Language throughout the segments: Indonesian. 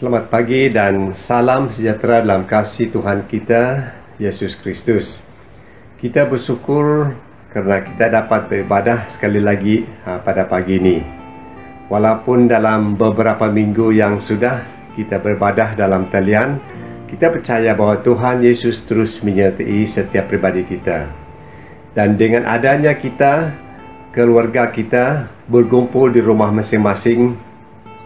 Selamat pagi dan salam sejahtera dalam kasih Tuhan kita, Yesus Kristus. Kita bersyukur kerana kita dapat beribadah sekali lagi pada pagi ini. Walaupun dalam beberapa minggu yang sudah kita beribadah dalam talian, kita percaya bahawa Tuhan Yesus terus menyertai setiap pribadi kita. Dan dengan adanya kita, keluarga kita berkumpul di rumah masing-masing,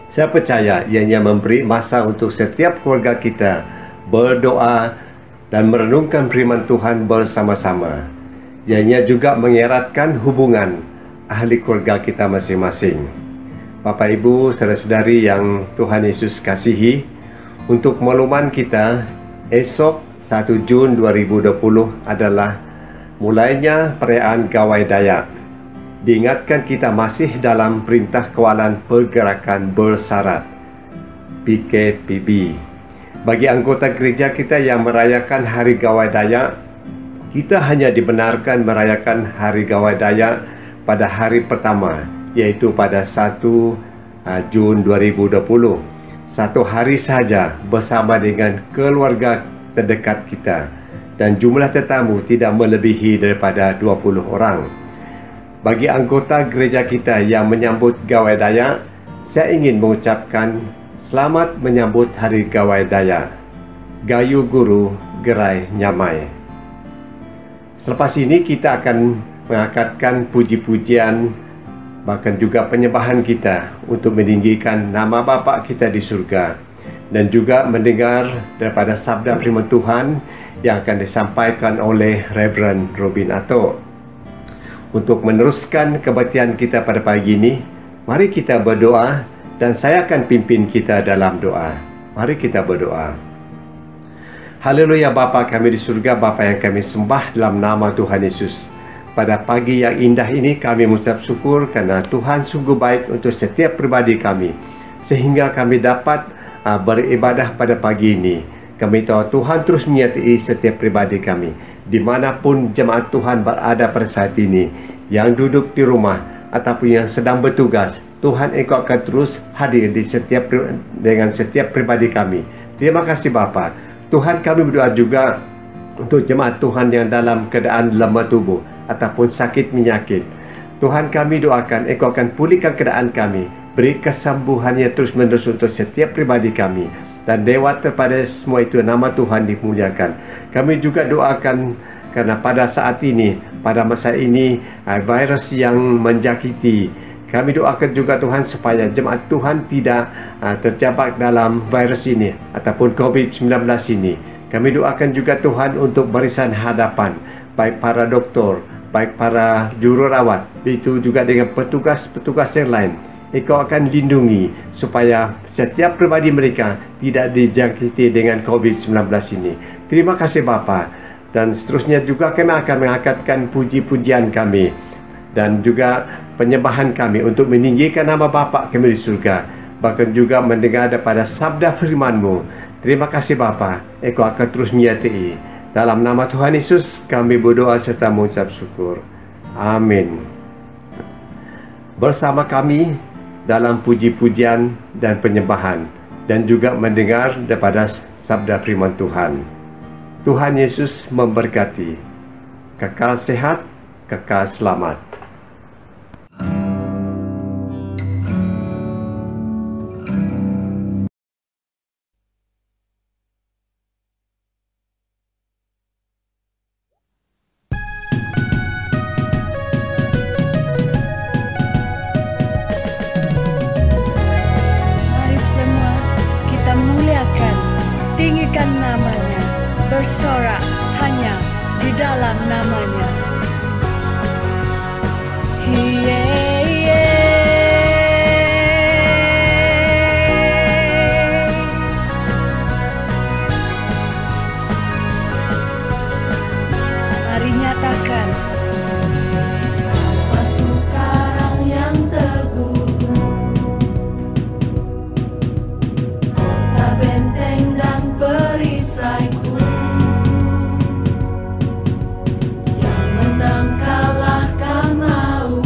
saya percaya ianya memberi masa untuk setiap keluarga kita berdoa dan merenungkan firman Tuhan bersama-sama. Ianya juga mengeratkan hubungan ahli keluarga kita masing-masing. Bapak, Ibu, saudara-saudari yang Tuhan Yesus kasihi, untuk makluman kita, esok 1 Jun 2020 adalah mulainya perayaan Gawai Dayak. Diingatkan kita masih dalam Perintah Kawalan Pergerakan Bersyarat PKPB. Bagi anggota gereja kita yang merayakan Hari Gawai Dayak, kita hanya dibenarkan merayakan Hari Gawai Dayak pada hari pertama, iaitu pada 1 Jun 2020. Satu hari sahaja bersama dengan keluarga terdekat kita, dan jumlah tetamu tidak melebihi daripada 20 orang. Bagi anggota gereja kita yang menyambut Gawai Dayak, saya ingin mengucapkan selamat menyambut Hari Gawai Dayak. Gayu Guru Gerai Nyamai. Selepas ini kita akan mengangkatkan puji-pujian, bahkan juga penyembahan kita untuk meninggikan nama Bapa kita di surga, dan juga mendengar daripada sabda firman Tuhan yang akan disampaikan oleh Reverend Robin Ato. Untuk meneruskan kebaktian kita pada pagi ini, mari kita berdoa dan saya akan pimpin kita dalam doa. Mari kita berdoa. Haleluya Bapa kami di surga, Bapa yang kami sembah dalam nama Tuhan Yesus. Pada pagi yang indah ini kami mengucap syukur kerana Tuhan sungguh baik untuk setiap pribadi kami, sehingga kami dapat beribadah pada pagi ini. Kami tahu Tuhan terus menyertai setiap pribadi kami. Dimanapun jemaat Tuhan berada pada saat ini, yang duduk di rumah ataupun yang sedang bertugas, Tuhan Engkau akan terus hadir dengan setiap pribadi kami. Terima kasih Bapa. Tuhan, kami berdoa juga untuk jemaat Tuhan yang dalam keadaan lemah tubuh ataupun sakit menyakit. Tuhan, kami doakan Engkau akan pulihkan keadaan kami, beri kesembuhannya terus menerus untuk setiap pribadi kami, dan lewat daripada semua itu nama Tuhan dimuliakan. Kami juga doakan karena pada saat ini, pada masa ini, virus yang menjangkiti, kami doakan juga Tuhan supaya jemaat Tuhan tidak terjebak dalam virus ini ataupun COVID-19 ini. Kami doakan juga Tuhan untuk barisan hadapan, baik para doktor, baik para jururawat, itu juga dengan petugas-petugas yang lain. Engkau akan lindungi supaya setiap pribadi mereka tidak dijangkiti dengan COVID-19 ini. Terima kasih Bapa. Dan seterusnya juga kami akan mengangkatkan puji-pujian kami dan juga penyembahan kami untuk meninggikan nama Bapa kami di surga, bahkan juga mendengar daripada sabda firman-Mu. Terima kasih Bapa. Engkau akan terus menyertai. Dalam nama Tuhan Yesus kami berdoa serta mengucap syukur. Amin. Bersama kami dalam puji-pujian dan penyembahan, dan juga mendengar daripada sabda firman Tuhan. Tuhan Yesus memberkati. Kekal sehat, kekal selamat. Mari semua kita muliakan, tinggikan namanya, bersorak hanya di dalam namanya. Mari nyatakan. Batu karang yang teguh, kota benteng dan perisaiku, yang menang kalahkan maut.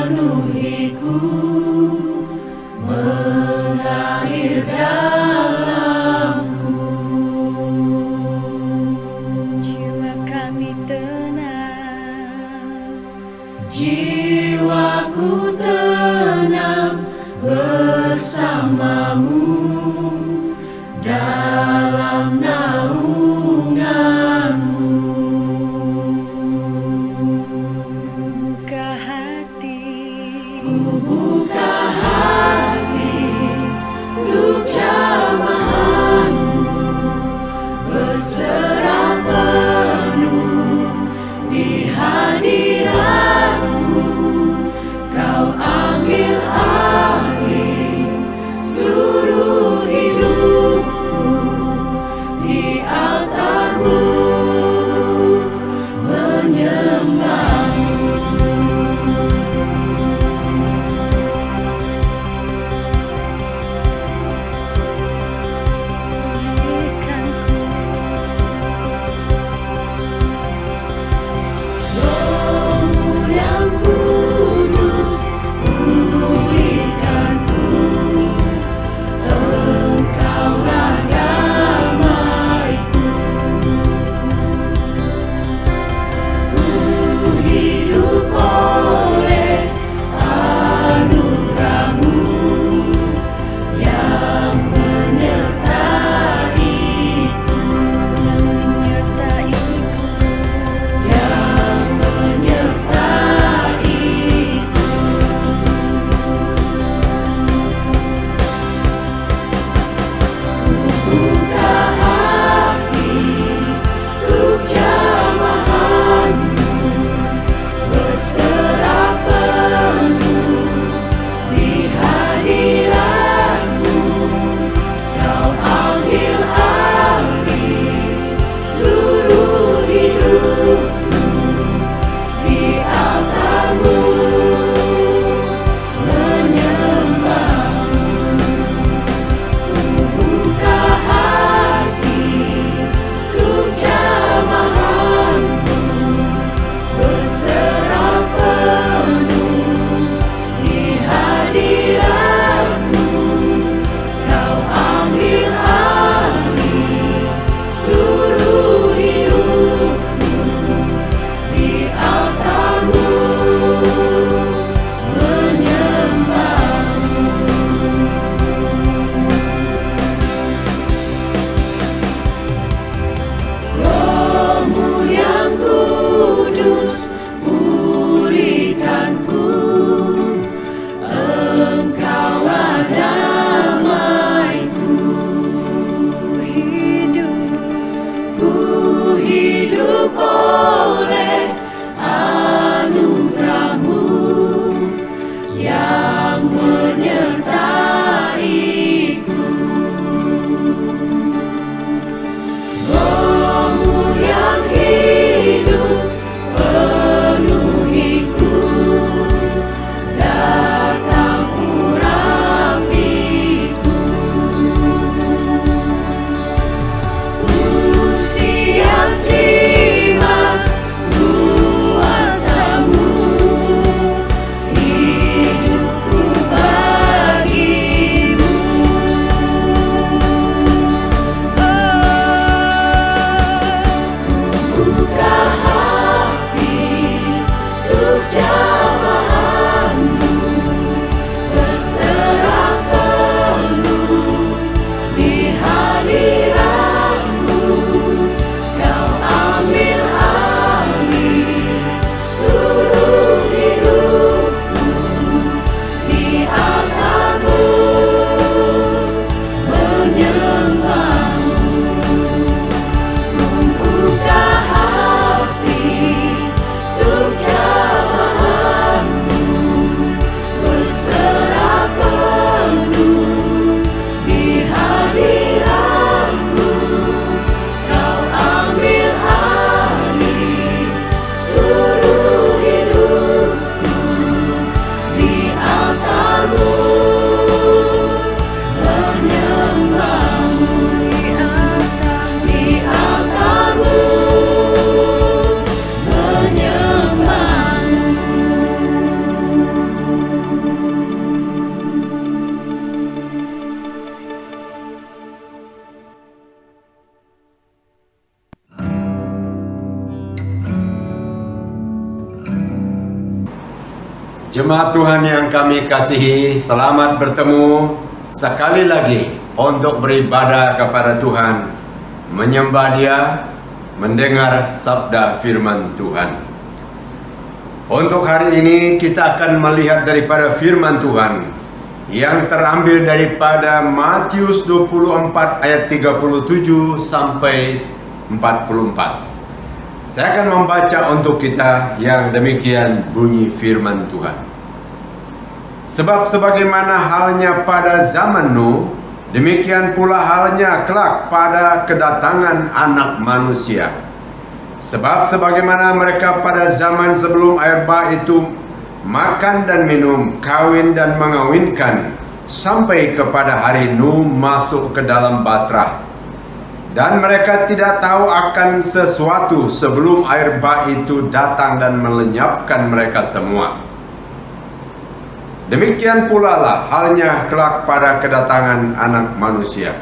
penuhiku, mengalir dalamku. Jiwa kami tenang, Jiwaku tenang bersamamu dalam naunganmu. buka hati, Ku buka hati untuk jamahanmu, berserah penuh di hadiratmu. Kau ambil alih seluruh hidupku, di altarmu menyembahmu. Jemaat Tuhan yang kami kasihi, selamat bertemu sekali lagi untuk beribadah kepada Tuhan, menyembah Dia, mendengar sabda firman Tuhan. Untuk hari ini kita akan melihat daripada firman Tuhan yang terambil daripada Matius 24 ayat 37 sampai 44. Saya akan membaca untuk kita yang demikian bunyi firman Tuhan. Sebab sebagaimana halnya pada zaman Nuh, demikian pula halnya kelak pada kedatangan Anak Manusia. Sebab sebagaimana mereka pada zaman sebelum air bah itu makan dan minum, kawin dan mengawinkan, sampai kepada hari Nuh masuk ke dalam bahtera. Dan mereka tidak tahu akan sesuatu sebelum air bah itu datang dan melenyapkan mereka semua. Demikian pula lah halnya kelak pada kedatangan Anak Manusia.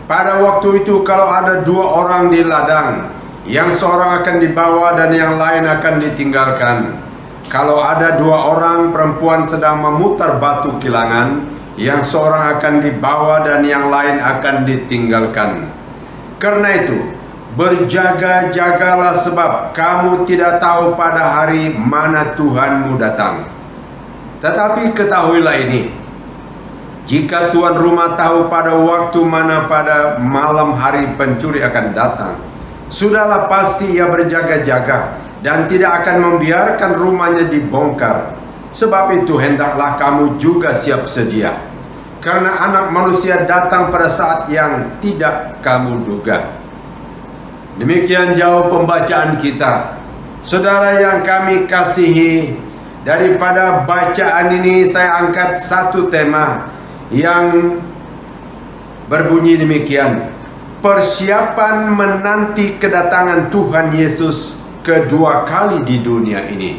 Pada waktu itu kalau ada dua orang di ladang, yang seorang akan dibawa dan yang lain akan ditinggalkan. Kalau ada dua orang perempuan sedang memutar batu kilangan, yang seorang akan dibawa dan yang lain akan ditinggalkan. Karena itu, berjaga-jagalah sebab kamu tidak tahu pada hari mana Tuhanmu datang. Tetapi ketahuilah ini, jika tuan rumah tahu pada waktu mana pada malam hari pencuri akan datang, sudahlah pasti ia berjaga-jaga dan tidak akan membiarkan rumahnya dibongkar. Sebab itu hendaklah kamu juga siap sedia, karena Anak Manusia datang pada saat yang tidak kamu duga. Demikian jauh pembacaan kita. Saudara yang kami kasihi, daripada bacaan ini saya angkat satu tema yang berbunyi demikian: persiapan menanti kedatangan Tuhan Yesus kedua kali di dunia ini.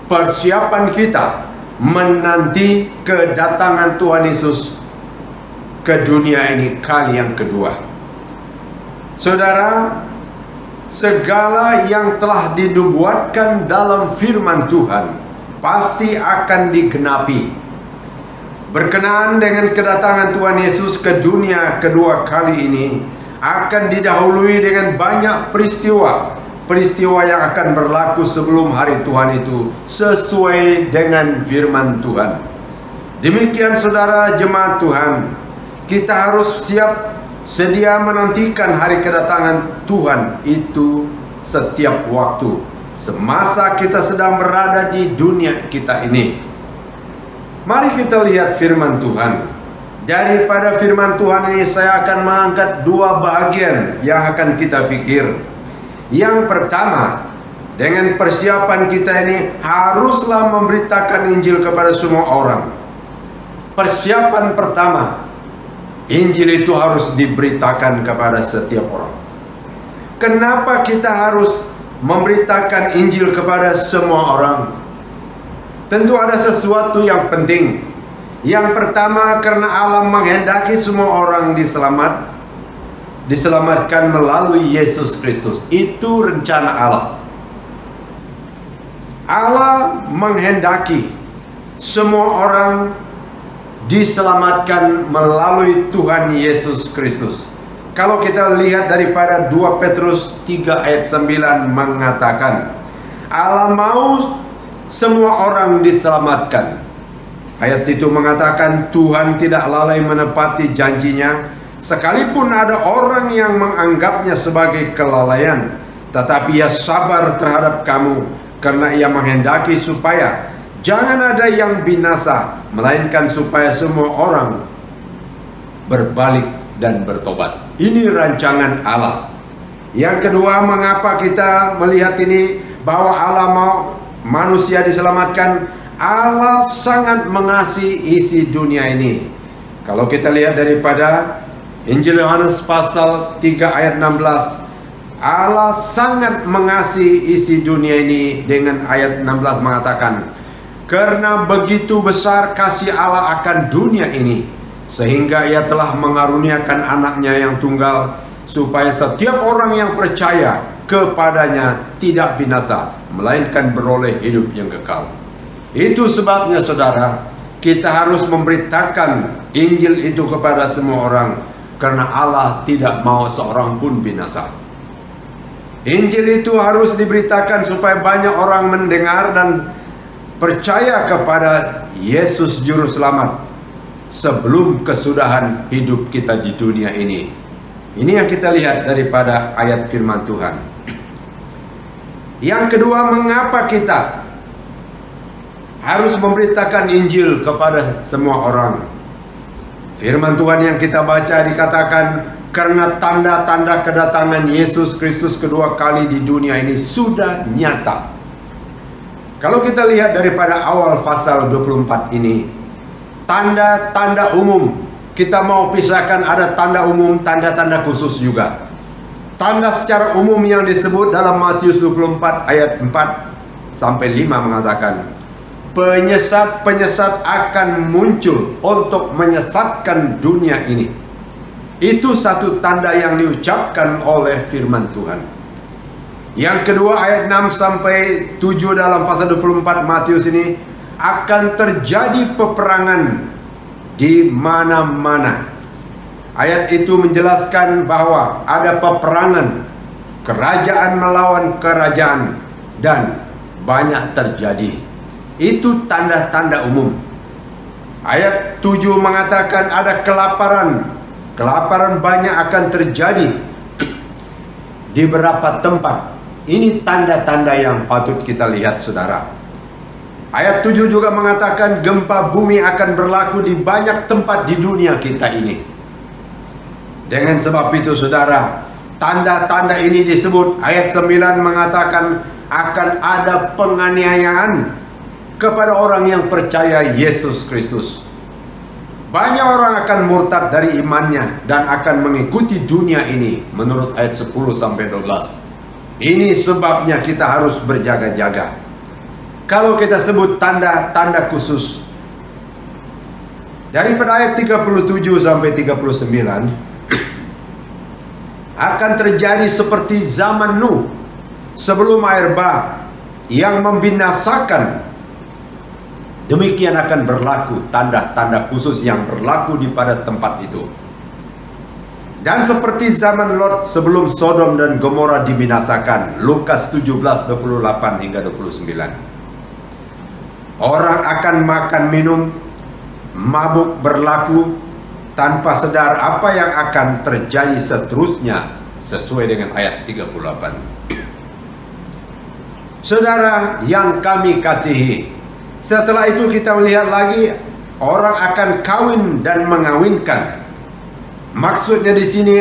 Persiapan kita menanti kedatangan Tuhan Yesus ke dunia ini kali yang kedua. Saudara, segala yang telah dinubuatkan dalam firman Tuhan pasti akan digenapi berkenaan dengan kedatangan Tuhan Yesus ke dunia kedua kali ini. Akan didahului dengan banyak peristiwa yang akan berlaku sebelum hari Tuhan itu, sesuai dengan firman Tuhan. Demikian saudara jemaat Tuhan, kita harus siap sedia menantikan hari kedatangan Tuhan itu setiap waktu, semasa kita sedang berada di dunia kita ini. Mari kita lihat firman Tuhan. Daripada firman Tuhan ini saya akan mengangkat dua bagian yang akan kita pikir. Yang pertama, dengan persiapan kita ini haruslah memberitakan Injil kepada semua orang. Persiapan pertama, Injil itu harus diberitakan kepada setiap orang. Kenapa kita harus memberitakan Injil kepada semua orang? Tentu ada sesuatu yang penting. Yang pertama, karena Allah menghendaki semua orang diselamatkan melalui Yesus Kristus. Itu rencana Allah. Allah menghendaki semua orang diselamatkan melalui Tuhan Yesus Kristus. Kalau kita lihat daripada 2 Petrus 3 ayat 9 mengatakan, Allah mau semua orang diselamatkan. Ayat itu mengatakan Tuhan tidak lalai menepati janjinya, sekalipun ada orang yang menganggapnya sebagai kelalaian, tetapi ia sabar terhadap kamu, karena ia menghendaki supaya jangan ada yang binasa, melainkan supaya semua orang berbalik dan bertobat. Ini rancangan Allah. Yang kedua, mengapa kita melihat ini bahwa Allah mau manusia diselamatkan? Allah sangat mengasihi isi dunia ini. Kalau kita lihat daripada Injil Yohanes pasal 3 ayat 16, Allah sangat mengasihi isi dunia ini dengan ayat 16 mengatakan, karena begitu besar kasih Allah akan dunia ini, sehingga ia telah mengaruniakan anaknya yang tunggal, supaya setiap orang yang percaya kepadanya tidak binasa, melainkan beroleh hidup yang kekal. Itu sebabnya saudara, kita harus memberitakan Injil itu kepada semua orang, karena Allah tidak mau seorang pun binasa. Injil itu harus diberitakan supaya banyak orang mendengar dan percaya kepada Yesus Juru Selamat sebelum kesudahan hidup kita di dunia ini. Ini yang kita lihat daripada ayat firman Tuhan. Yang kedua, mengapa kita harus memberitakan Injil kepada semua orang? Firman Tuhan yang kita baca dikatakan, karena tanda-tanda kedatangan Yesus Kristus kedua kali di dunia ini sudah nyata. Kalau kita lihat daripada awal pasal 24 ini, tanda-tanda umum, kita mau pisahkan ada tanda umum, tanda-tanda khusus juga. Tanda secara umum yang disebut dalam Matius 24 ayat 4 sampai 5 mengatakan, penyesat-penyesat akan muncul untuk menyesatkan dunia ini. Itu satu tanda yang diucapkan oleh firman Tuhan. Yang kedua, ayat 6 sampai 7 dalam pasal 24 Matius ini, akan terjadi peperangan di mana-mana. Ayat itu menjelaskan bahwa ada peperangan, kerajaan melawan kerajaan, dan banyak terjadi. Itu tanda-tanda umum. Ayat 7 mengatakan ada kelaparan. Kelaparan banyak akan terjadi di beberapa tempat. Ini tanda-tanda yang patut kita lihat, saudara. Ayat 7 juga mengatakan gempa bumi akan berlaku di banyak tempat di dunia kita ini. Dengan sebab itu, saudara, tanda-tanda ini disebut. Ayat 9 mengatakan akan ada penganiayaan kepada orang yang percaya Yesus Kristus. Banyak orang akan murtad dari imannya dan akan mengikuti dunia ini, menurut ayat 10 sampai 12. Ini sebabnya kita harus berjaga-jaga. Kalau kita sebut tanda-tanda khusus, daripada ayat 37 sampai 39, akan terjadi seperti zaman Nuh sebelum air bah yang membinasakan. Demikian akan berlaku tanda-tanda khusus yang berlaku di pada tempat itu. Dan seperti zaman Lot sebelum Sodom dan Gomora dibinasakan. Lukas 17, 28 hingga 29. Orang akan makan minum, mabuk berlaku, tanpa sadar apa yang akan terjadi seterusnya, sesuai dengan ayat 38. Saudara yang kami kasihi, setelah itu kita melihat lagi orang akan kawin dan mengawinkan. Maksudnya di sini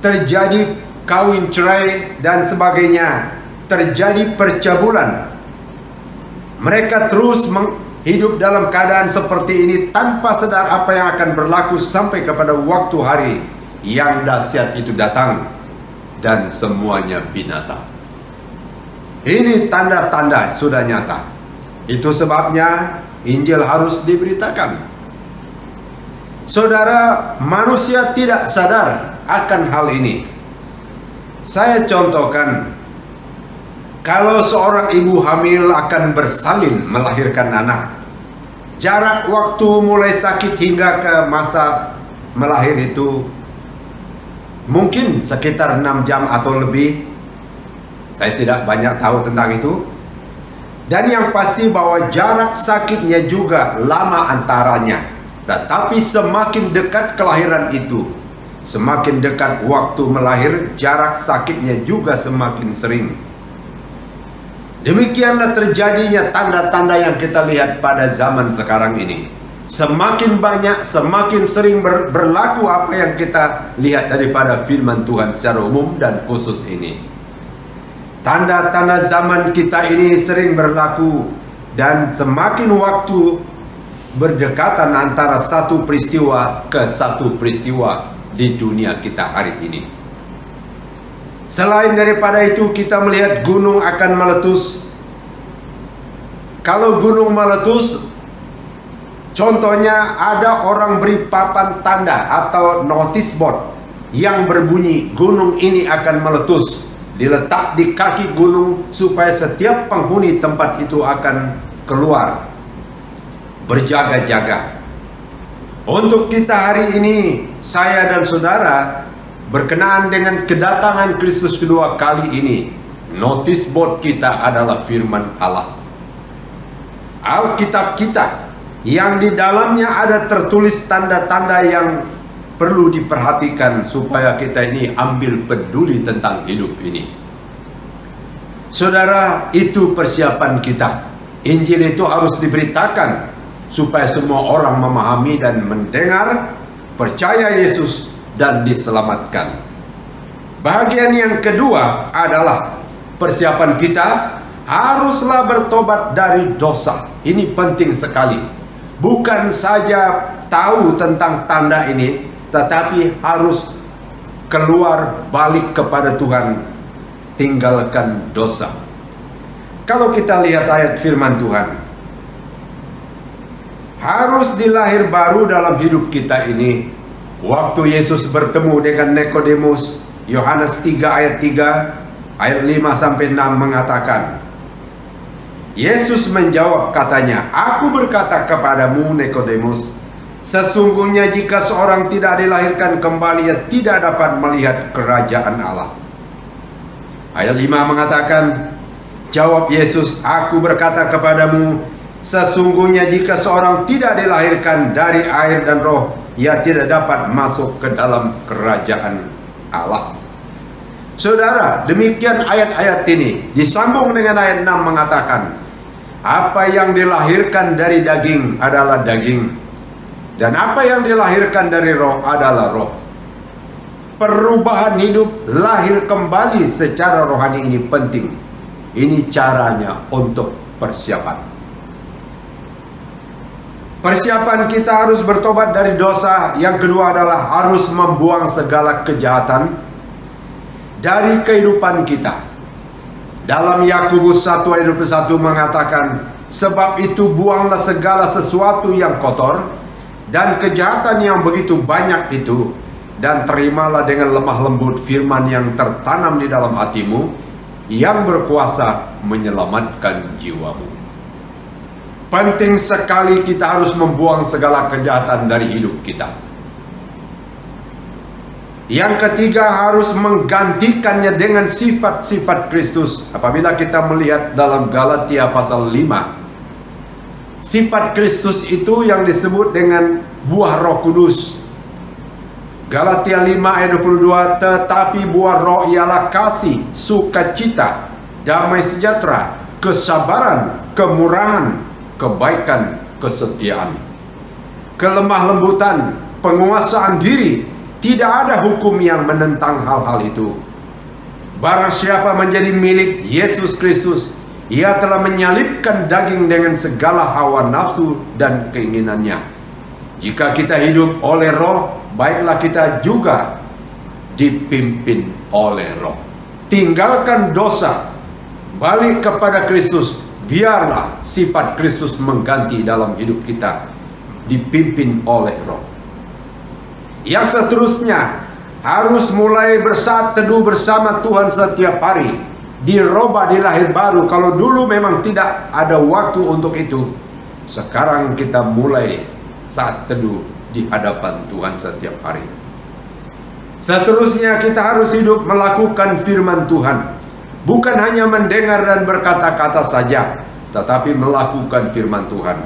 terjadi kawin cerai dan sebagainya, terjadi percabulan. Mereka terus hidup dalam keadaan seperti ini tanpa sadar apa yang akan berlaku sampai kepada waktu hari yang dahsyat itu datang dan semuanya binasa. Ini tanda-tanda sudah nyata. Itu sebabnya Injil harus diberitakan. Saudara, manusia tidak sadar akan hal ini. Saya contohkan, kalau seorang ibu hamil akan bersalin melahirkan anak, jarak waktu mulai sakit hingga ke masa melahir itu mungkin sekitar 6 jam atau lebih. Saya tidak banyak tahu tentang itu. Dan yang pasti bahwa jarak sakitnya juga lama antaranya. Tetapi semakin dekat kelahiran itu, semakin dekat waktu melahir, jarak sakitnya juga semakin sering. Demikianlah terjadinya tanda-tanda yang kita lihat pada zaman sekarang ini. Semakin banyak, semakin sering berlaku apa yang kita lihat daripada firman Tuhan secara umum dan khusus ini. Tanda-tanda zaman kita ini sering berlaku, dan semakin waktu berdekatan antara satu peristiwa ke satu peristiwa di dunia kita hari ini. Selain daripada itu, kita melihat gunung akan meletus. Kalau gunung meletus, contohnya ada orang beri papan tanda atau notice board yang berbunyi gunung ini akan meletus. Diletak di kaki gunung supaya setiap penghuni tempat itu akan keluar berjaga-jaga. Untuk kita hari ini, saya dan saudara berkenaan dengan kedatangan Kristus kedua kali ini, notice board kita adalah firman Allah. Alkitab kita yang di dalamnya ada tertulis tanda-tanda yang perlu diperhatikan supaya kita ini ambil peduli tentang hidup ini. Saudara, itu persiapan kita. Injil itu harus diberitakan supaya semua orang memahami dan mendengar, percaya Yesus dan diselamatkan. Bagian yang kedua adalah persiapan kita haruslah bertobat dari dosa. Ini penting sekali. Bukan saja tahu tentang tanda ini, tetapi harus keluar balik kepada Tuhan, tinggalkan dosa. Kalau kita lihat ayat firman Tuhan, harus dilahir baru dalam hidup kita ini. Waktu Yesus bertemu dengan Nikodemus, Yohanes 3 ayat 3, ayat 5 sampai 6 mengatakan, Yesus menjawab katanya, "Aku berkata kepadamu Nikodemus, sesungguhnya jika seorang tidak dilahirkan kembali, ia tidak dapat melihat kerajaan Allah." Ayat 5 mengatakan, jawab Yesus, "Aku berkata kepadamu, sesungguhnya jika seorang tidak dilahirkan dari air dan roh, ia tidak dapat masuk ke dalam kerajaan Allah." Saudara, demikian ayat-ayat ini disambung dengan ayat 6 mengatakan, apa yang dilahirkan dari daging adalah daging, dan apa yang dilahirkan dari roh adalah roh. Perubahan hidup, lahir kembali secara rohani ini penting. Ini caranya untuk persiapan. Persiapan kita harus bertobat dari dosa. Yang kedua adalah harus membuang segala kejahatan dari kehidupan kita. Dalam Yakobus 1 ayat 21 mengatakan, sebab itu buanglah segala sesuatu yang kotor dan kejahatan yang begitu banyak itu, dan terimalah dengan lemah lembut firman yang tertanam di dalam hatimu, yang berkuasa menyelamatkan jiwamu. Penting sekali kita harus membuang segala kejahatan dari hidup kita. Yang ketiga, harus menggantikannya dengan sifat-sifat Kristus. Apabila kita melihat dalam Galatia pasal 5, sifat Kristus itu yang disebut dengan buah Roh Kudus. Galatia 5 ayat 22, tetapi buah roh ialah kasih, sukacita, damai sejahtera, kesabaran, kemurahan, kebaikan, kesetiaan, kelemah lembutan, penguasaan diri. Tidak ada hukum yang menentang hal-hal itu. Barang siapa menjadi milik Yesus Kristus, ia telah menyalibkan daging dengan segala hawa nafsu dan keinginannya. Jika kita hidup oleh roh, baiklah kita juga dipimpin oleh roh. Tinggalkan dosa, balik kepada Kristus, biarlah sifat Kristus mengganti dalam hidup kita, dipimpin oleh roh. Yang seterusnya, harus mulai bersaat teduh bersama Tuhan setiap hari, dirubah, dilahir baru. Kalau dulu memang tidak ada waktu untuk itu, sekarang kita mulai saat teduh di hadapan Tuhan setiap hari. Seterusnya, kita harus hidup melakukan firman Tuhan, bukan hanya mendengar dan berkata-kata saja, tetapi melakukan firman Tuhan.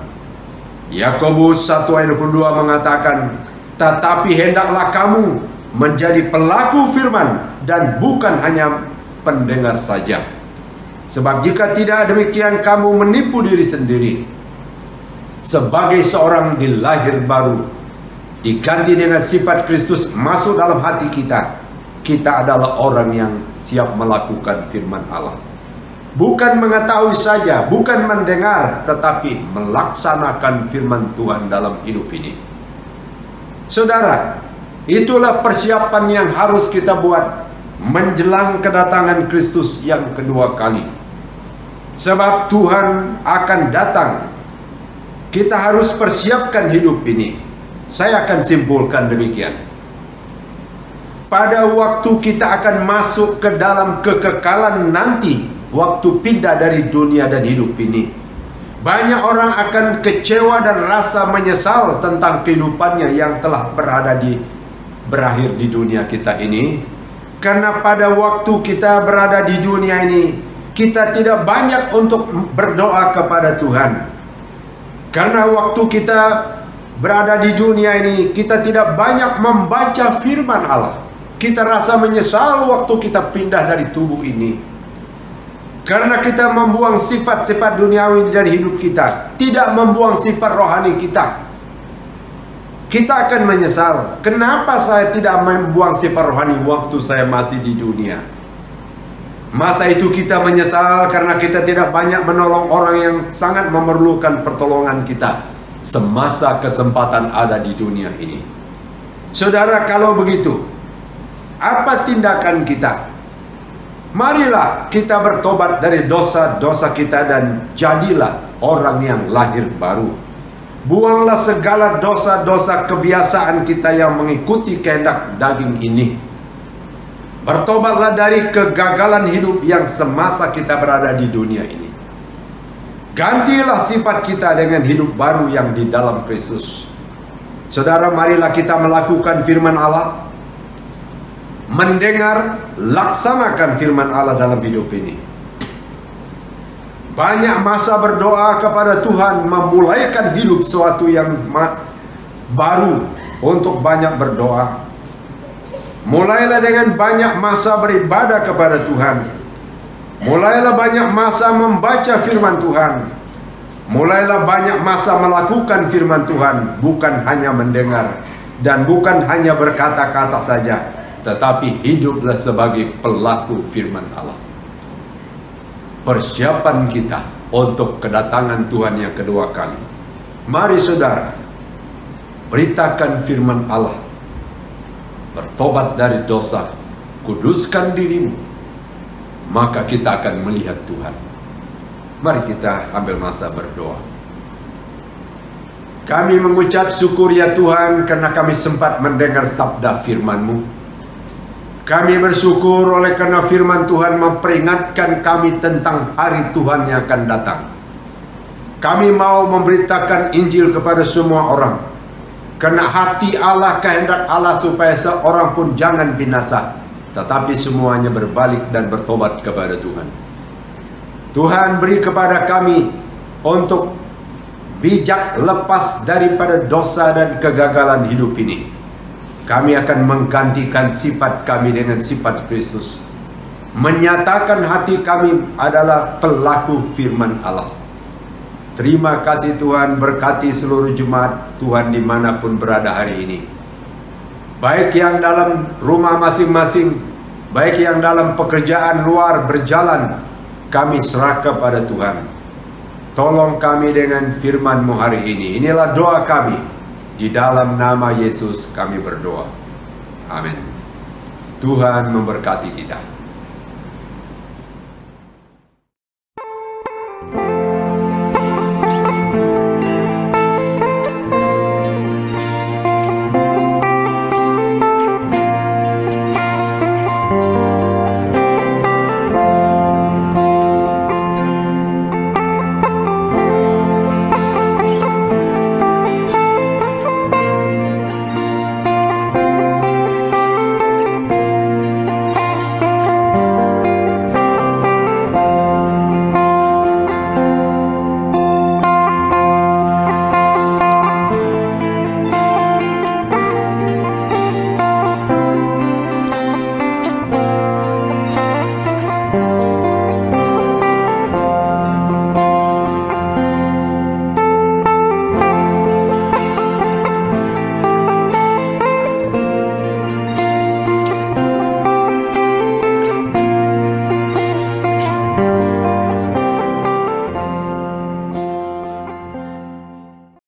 Yakobus 1 ayat 22 mengatakan, tetapi hendaklah kamu menjadi pelaku firman dan bukan hanya pendengar saja. Sebab jika tidak demikian, kamu menipu diri sendiri. Sebagai seorang dilahir baru, diganti dengan sifat Kristus masuk dalam hati kita, kita adalah orang yang siap melakukan firman Allah. Bukan mengetahui saja, bukan mendengar, tetapi melaksanakan firman Tuhan dalam hidup ini. Saudara, itulah persiapan yang harus kita buat menjelang kedatangan Kristus yang kedua kali. Sebab Tuhan akan datang. Kita harus persiapkan hidup ini. Saya akan simpulkan demikian. Pada waktu kita akan masuk ke dalam kekekalan nanti, waktu pindah dari dunia dan hidup ini, Banyak orang akan kecewa dan rasa menyesal tentang kehidupannya yang telah berakhir di dunia kita ini. Karena pada waktu kita berada di dunia ini, kita tidak banyak untuk berdoa kepada Tuhan. Karena waktu kita berada di dunia ini, kita tidak banyak membaca firman Allah. Kita rasa menyesal waktu kita pindah dari tubuh ini. Karena kita membuang sifat-sifat duniawi dari hidup kita, tidak membuang sifat rohani kita. Kita akan menyesal, kenapa saya tidak membuang sifat rohani waktu saya masih di dunia. Masa itu kita menyesal karena kita tidak banyak menolong orang yang sangat memerlukan pertolongan kita semasa kesempatan ada di dunia ini. Saudara, kalau begitu, apa tindakan kita? Marilah kita bertobat dari dosa-dosa kita dan jadilah orang yang lahir baru. Buanglah segala dosa-dosa kebiasaan kita yang mengikuti kehendak daging ini. Bertobatlah dari kegagalan hidup yang semasa kita berada di dunia ini. Gantilah sifat kita dengan hidup baru yang di dalam Kristus. Saudara, marilah kita melakukan firman Allah, mendengar, laksanakan firman Allah dalam hidup ini. Banyak masa berdoa kepada Tuhan, memulaikan hidup sesuatu yang baru untuk banyak berdoa. Mulailah dengan banyak masa beribadah kepada Tuhan. Mulailah banyak masa membaca firman Tuhan. Mulailah banyak masa melakukan firman Tuhan, bukan hanya mendengar dan bukan hanya berkata-kata saja, tetapi hiduplah sebagai pelaku firman Allah. Persiapan kita untuk kedatangan Tuhan yang kedua kali. Mari saudara, beritakan firman Allah. Bertobat dari dosa, kuduskan dirimu, maka kita akan melihat Tuhan. Mari kita ambil masa berdoa. Kami mengucap syukur ya Tuhan, karena kami sempat mendengar sabda firman-Mu. Kami bersyukur oleh karena firman Tuhan memperingatkan kami tentang hari Tuhan yang akan datang. Kami mau memberitakan Injil kepada semua orang. Karena hati Allah, kehendak Allah supaya seorang pun jangan binasa, tetapi semuanya berbalik dan bertobat kepada Tuhan. Tuhan, beri kepada kami untuk bijak lepas daripada dosa dan kegagalan hidup ini. Kami akan menggantikan sifat kami dengan sifat Kristus. Menyatakan hati kami adalah pelaku firman Allah. Terima kasih Tuhan, berkati seluruh jemaat Tuhan dimanapun berada hari ini. Baik yang dalam rumah masing-masing, baik yang dalam pekerjaan luar berjalan, kami serah kepada Tuhan. Tolong kami dengan firman-Mu hari ini. Inilah doa kami. Di dalam nama Yesus kami berdoa. Amin. Tuhan memberkati kita.